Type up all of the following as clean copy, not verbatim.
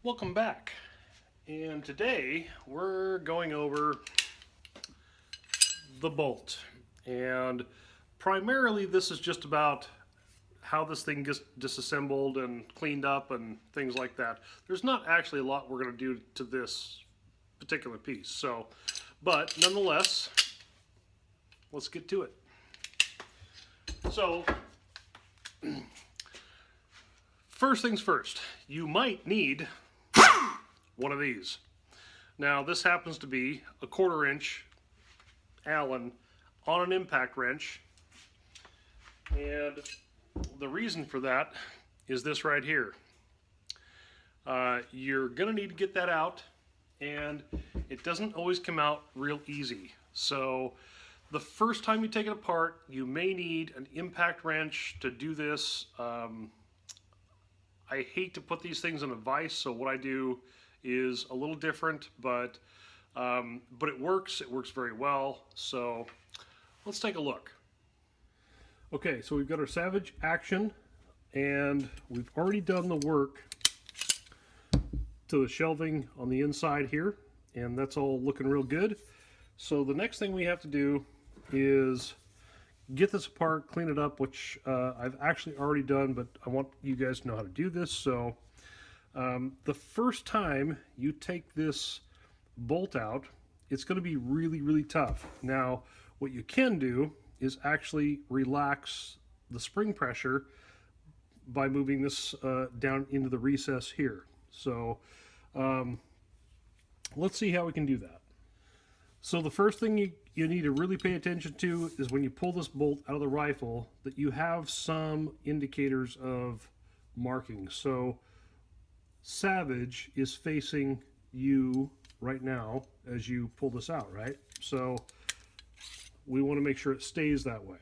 Welcome back, and today we're going over the bolt, and primarily this is just about how this thing gets disassembled and cleaned up and things like that. There's not actually a lot we're going to do to this particular piece, but nonetheless, let's get to it. So first things first, you might need one of these. Now this happens to be a 1/4 inch Allen on an impact wrench, and the reason for that is this right here. You're gonna need to get that out, and it doesn't always come out real easy. So the first time you take it apart, you may need an impact wrench to do this. I hate to put these things in a vise, so what I do is a little different, but it works. It works very well. So let's take a look. Okay, so we've got our Savage Action, and we've already done the work to the shelving on the inside here, and that's all looking real good. So the next thing we have to do is get this apart, clean it up, which I've actually already done, but I want you guys to know how to do this. So the first time you take this bolt out, it's going to be really, really tough. Now, what you can do is actually relax the spring pressure by moving this down into the recess here. So let's see how we can do that. So the first thing you need to really pay attention to is when you pull this bolt out of the rifle that you have some indicators of marking. So Savage is facing you right now as you pull this out, right? So we want to make sure it stays that way.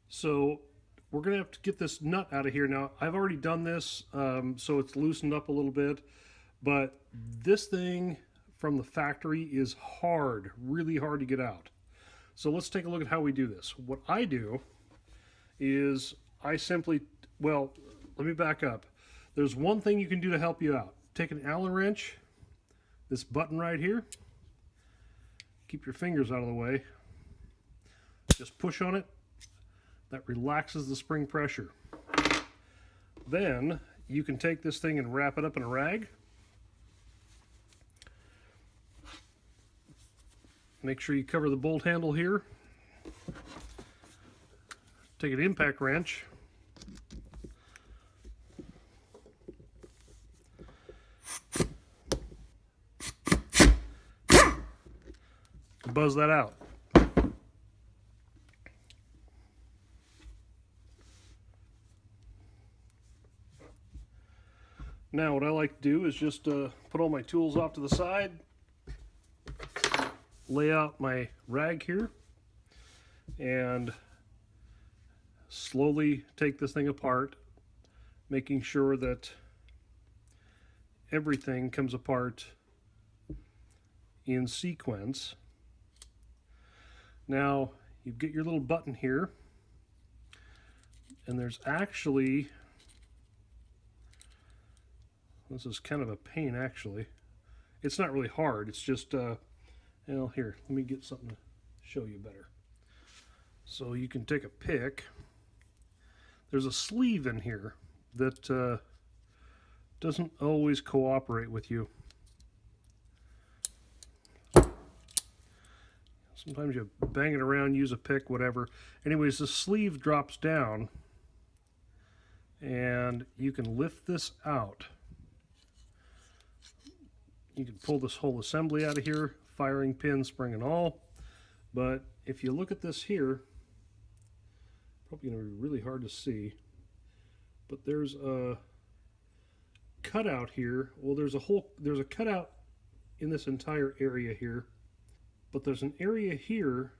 So we're going to have to get this nut out of here. Now, I've already done this, so it's loosened up a little bit, but this thing from the factory is hard, really hard to get out. So let's take a look at how we do this. What I do is I simply, well, let me back up. There's one thing you can do to help you out. Take an Allen wrench, this button right here, keep your fingers out of the way, just push on it. That relaxes the spring pressure. Then you can take this thing and wrap it up in a rag. Make sure you cover the bolt handle here. Take an impact wrench. Buzz that out. Now what I like to do is just put all my tools off to the side, lay out my rag here, and slowly take this thing apart, making sure that everything comes apart in sequence. Now you get your little button here, and there's actually, this is kind of a pain actually. It's not really hard, it's just well, here, let me get something to show you better. So you can take a pick. There's a sleeve in here that doesn't always cooperate with you. Sometimes you bang it around, use a pick, whatever. Anyways, the sleeve drops down, and you can lift this out. You can pull this whole assembly out of here, firing pin, spring and all. But if you look at this here, probably going to be really hard to see, but there's a cutout here. Well, there's a cutout in this entire area here, but there's an area here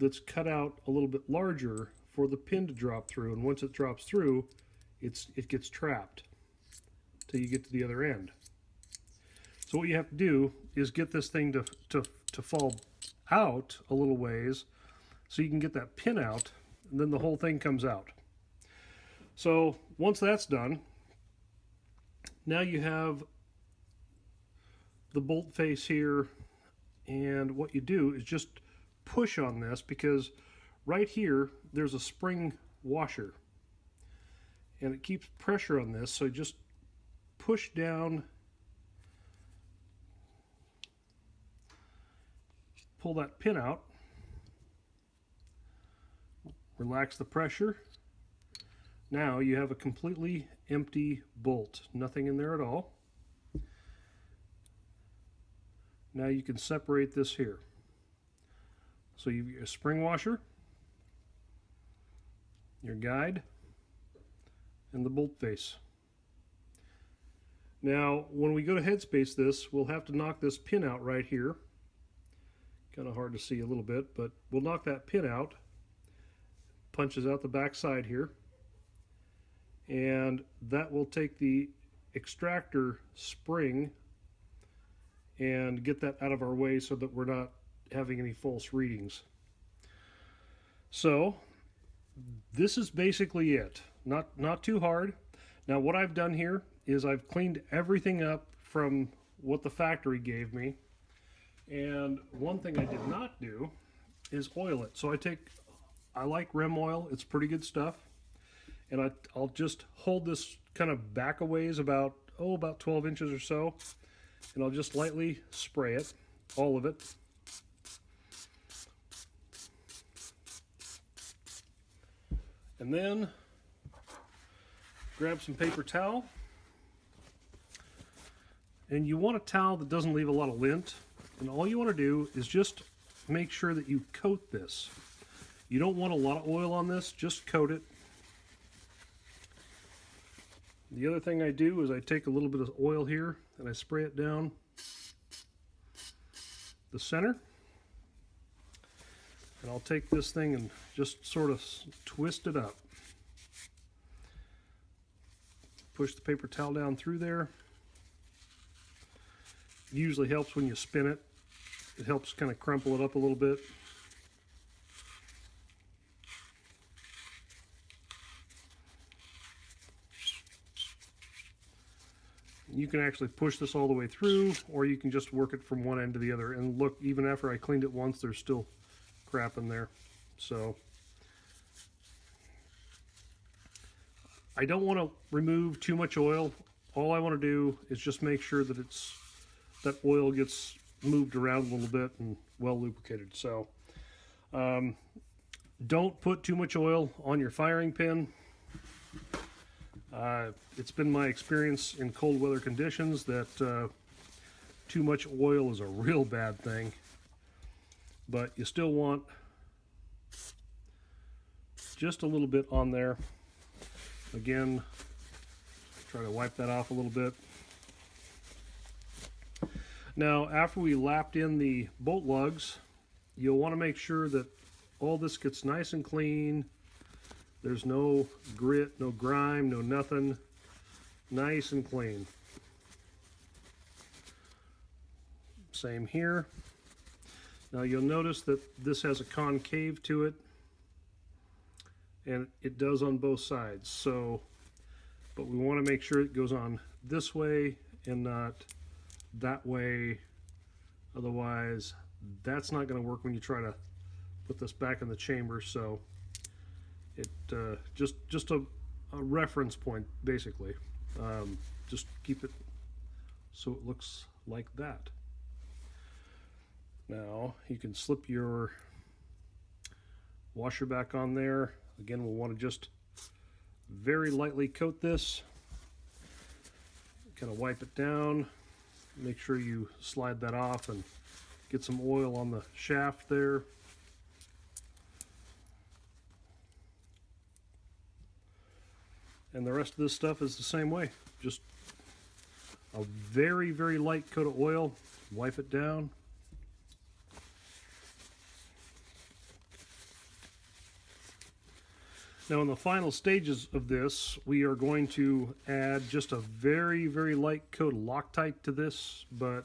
that's cut out a little bit larger for the pin to drop through, and once it drops through, it gets trapped till you get to the other end. So what you have to do is get this thing to fall out a little ways so you can get that pin out, and then the whole thing comes out. So once that's done, now you have the bolt face here, and what you do is just push on this, because right here there's a spring washer and it keeps pressure on this, so just push down, pull that pin out, relax the pressure. Now you have a completely empty bolt, nothing in there at all. Now you can separate this here. So you've got a spring washer, your guide, and the bolt face. Now when we go to headspace this, we'll have to knock this pin out right here. Kind of hard to see a little bit, but we'll knock that pin out. Punches out the back side here, and that will take the extractor spring and get that out of our way so that we're not having any false readings. So this is basically it. Not too hard. Now what I've done here is I've cleaned everything up from what the factory gave me, and one thing I did not do is oil it. So I like Rem oil, it's pretty good stuff, and I'll just hold this kind of back a ways, about 12 inches or so, and I'll just lightly spray it, all of it. And then grab some paper towel, and you want a towel that doesn't leave a lot of lint, and all you want to do is just make sure that you coat this. You don't want a lot of oil on this, just coat it. The other thing I do is I take a little bit of oil here and I spray it down the center. And I'll take this thing and just sort of twist it up. Push the paper towel down through there. It usually helps when you spin it. It helps kind of crumple it up a little bit. You can actually push this all the way through, or you can just work it from one end to the other. And look, even after I cleaned it once, there's still crap in there. So I don't want to remove too much oil. All I want to do is just make sure that that oil gets moved around a little bit and well lubricated. So don't put too much oil on your firing pin. It's been my experience in cold weather conditions that too much oil is a real bad thing, but you still want just a little bit on there. Again, try to wipe that off a little bit. Now, after we lapped in the bolt lugs, you'll want to make sure that all this gets nice and clean. There's no grit, no grime, no nothing. Nice and clean. Same here. Now you'll notice that this has a concave to it, and it does on both sides. So, but we want to make sure it goes on this way and not that way. Otherwise, that's not going to work when you try to put this back in the chamber. So it just a reference point, basically. Just keep it so it looks like that. Now you can slip your washer back on there. Again, we'll want to just very lightly coat this, kind of wipe it down, make sure you slide that off and get some oil on the shaft there. And the rest of this stuff is the same way. Just a very, very light coat of oil, wipe it down. Now in the final stages of this, we are going to add just a very, very light coat of Loctite to this, but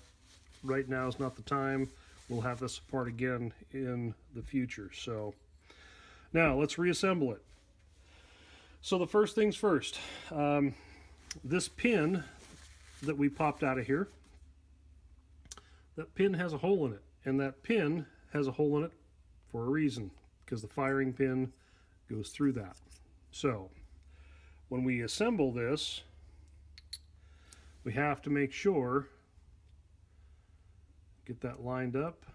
right now is not the time. We'll have this apart again in the future. So now let's reassemble it. So the first things first, this pin that we popped out of here, that pin has a hole in it, and that pin has a hole in it for a reason, because the firing pin goes through that. So when we assemble this, we have to make sure, get that lined up,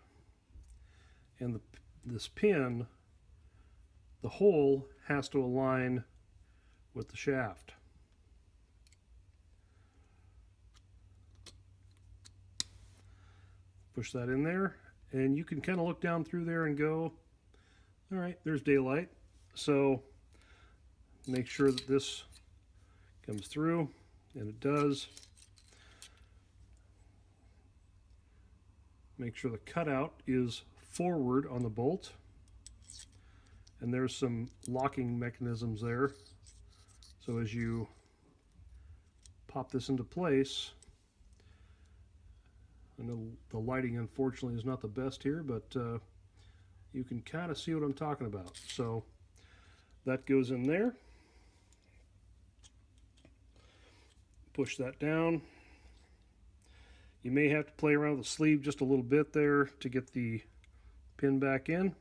and this pin, the hole has to align with the shaft. Push that in there, and you can kind of look down through there and go, all right, there's daylight. So make sure that this comes through, and it does. Make sure the cutout is forward on the bolt, and there's some locking mechanisms there. So as you pop this into place, I know the lighting unfortunately is not the best here, but you can kind of see what I'm talking about. So that goes in there. Push that down. You may have to play around with the sleeve just a little bit there to get the pin back in.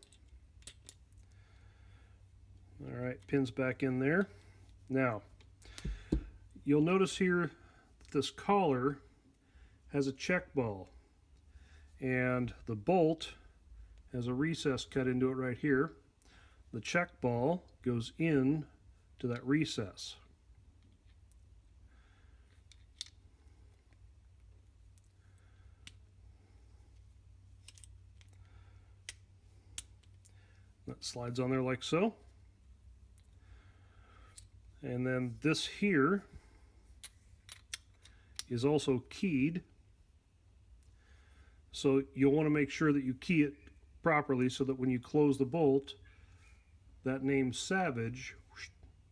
All right, pin's back in there. Now, you'll notice here that this collar has a check ball, and the bolt has a recess cut into it right here. The check ball goes in to that recess. That slides on there like so. And then this here is also keyed. So you'll want to make sure that you key it properly so that when you close the bolt, that name Savage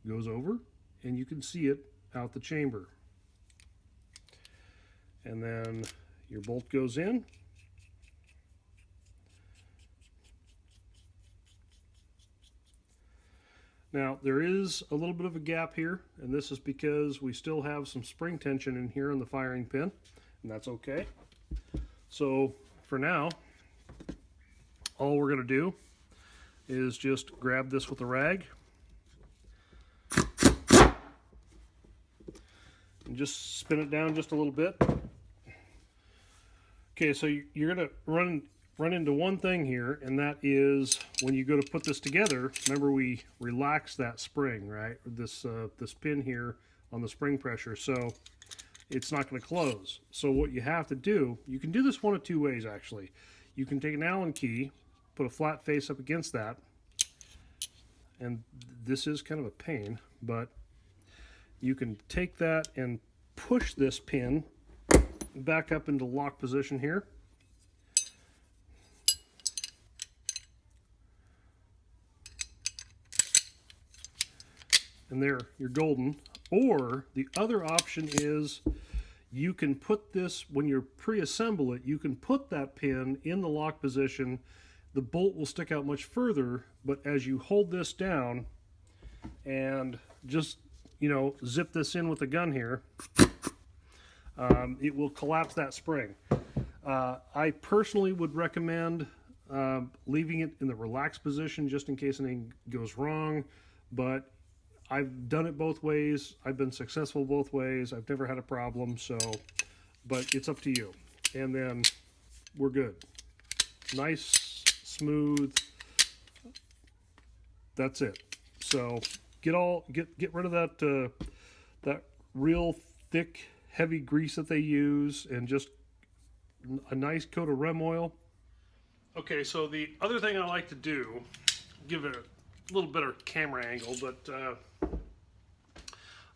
goes over and you can see it out the chamber. And then your bolt goes in. Now there is a little bit of a gap here, and this is because we still have some spring tension in here on the firing pin, and that's okay. So for now, all we're going to do is just grab this with a rag and just spin it down just a little bit. Okay, so you're going to run into one thing here, and that is when you go to put this together, remember we relaxed that spring, right? This pin here on the spring pressure, so it's not going to close. So what you have to do, you can do this one of two ways actually. You can take an Allen key, put a flat face up against that, and this is kind of a pain, but you can take that and push this pin back up into lock position here. And there, you're golden. Or the other option is you can put this, when you pre-assemble it, you can put that pin in the lock position. The bolt will stick out much further, but as you hold this down and just, you know, zip this in with a gun here, it will collapse that spring. I personally would recommend leaving it in the relaxed position just in case anything goes wrong, but I've done it both ways. I've been successful both ways. I've never had a problem, so, but it's up to you. And then we're good. Nice, smooth. That's it. So get rid of that that real thick, heavy grease that they use, and just a nice coat of rem oil. Okay, so the other thing I like to do, give it a little better camera angle, but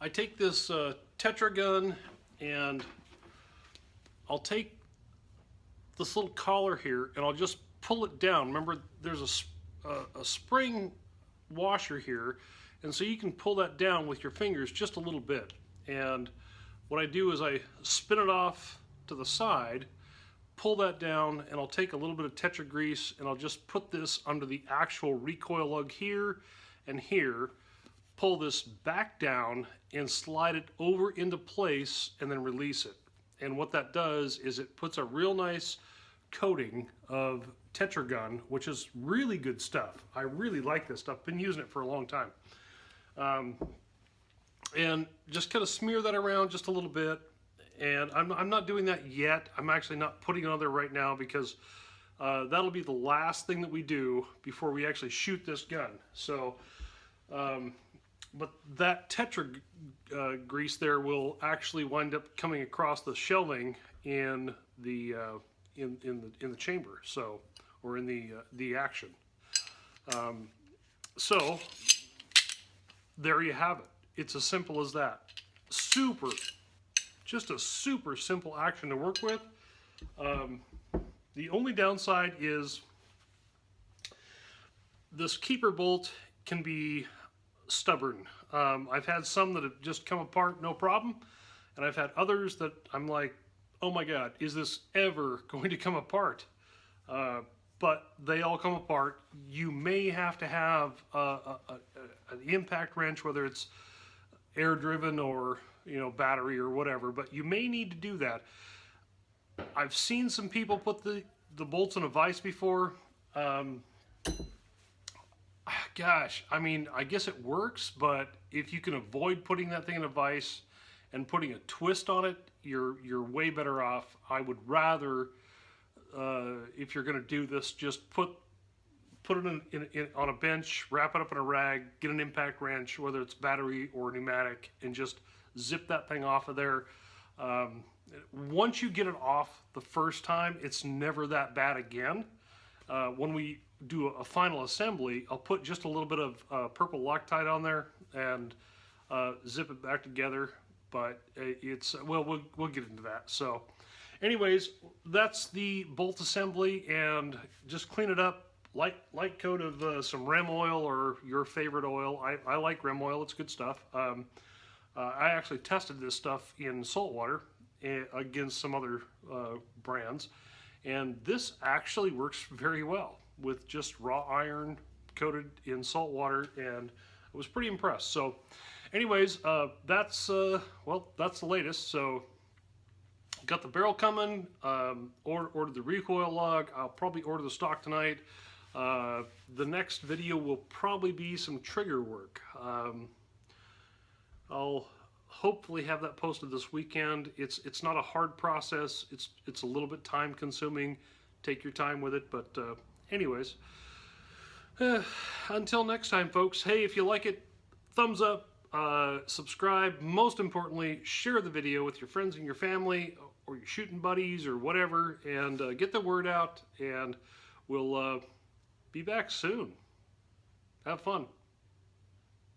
I take this Tetra gun and I'll take this little collar here and I'll just pull it down. Remember, there's a spring washer here, and so you can pull that down with your fingers just a little bit. And what I do is I spin it off to the side, pull that down, and I'll take a little bit of Tetra grease and I'll just put this under the actual recoil lug here and here, pull this back down and slide it over into place and then release it. and what that does is it puts a real nice coating of Tetra gun, which is really good stuff. I really like this stuff. Been using it for a long time. And just kind of smear that around just a little bit. And I'm not doing that yet. I'm actually not putting it on there right now because that'll be the last thing that we do before we actually shoot this gun. So, but that Tetra grease there will actually wind up coming across the shelving in the chamber, so, or in the action. So there you have it. It's as simple as that. Just a super simple action to work with. The only downside is this keeper bolt can be stubborn. I've had some that have just come apart no problem, and I've had others that I'm like, oh my god, is this ever going to come apart? But they all come apart. You may have to have an impact wrench, whether it's air driven or battery or whatever, but you may need to do that. I've seen some people put the bolts in a vise before. Gosh, I mean, I guess it works, but if you can avoid putting that thing in a vise and putting a twist on it, you're way better off. I would rather, if you're going to do this, just put it on a bench, wrap it up in a rag, get an impact wrench, whether it's battery or pneumatic, and just zip that thing off of there. Once you get it off the first time, it's never that bad again. When we do a final assembly, I'll put just a little bit of purple Loctite on there and zip it back together. But it's, well, we'll get into that. So anyways, that's the bolt assembly, and just clean it up. Light coat of some Rem oil or your favorite oil. I like Rem oil, it's good stuff. I actually tested this stuff in salt water against some other brands, and this actually works very well with just raw iron coated in salt water, and I was pretty impressed. So anyways, that's well, that's the latest. So got the barrel coming, ordered the recoil lug. I'll probably order the stock tonight. The next video will probably be some trigger work. I'll hopefully have that posted this weekend. It's not a hard process. It's a little bit time consuming. Take your time with it, but anyways, until next time, folks. Hey, if you like it, thumbs up, subscribe. Most importantly, share the video with your friends and your family or your shooting buddies or whatever, and get the word out, and we'll be back soon. Have fun.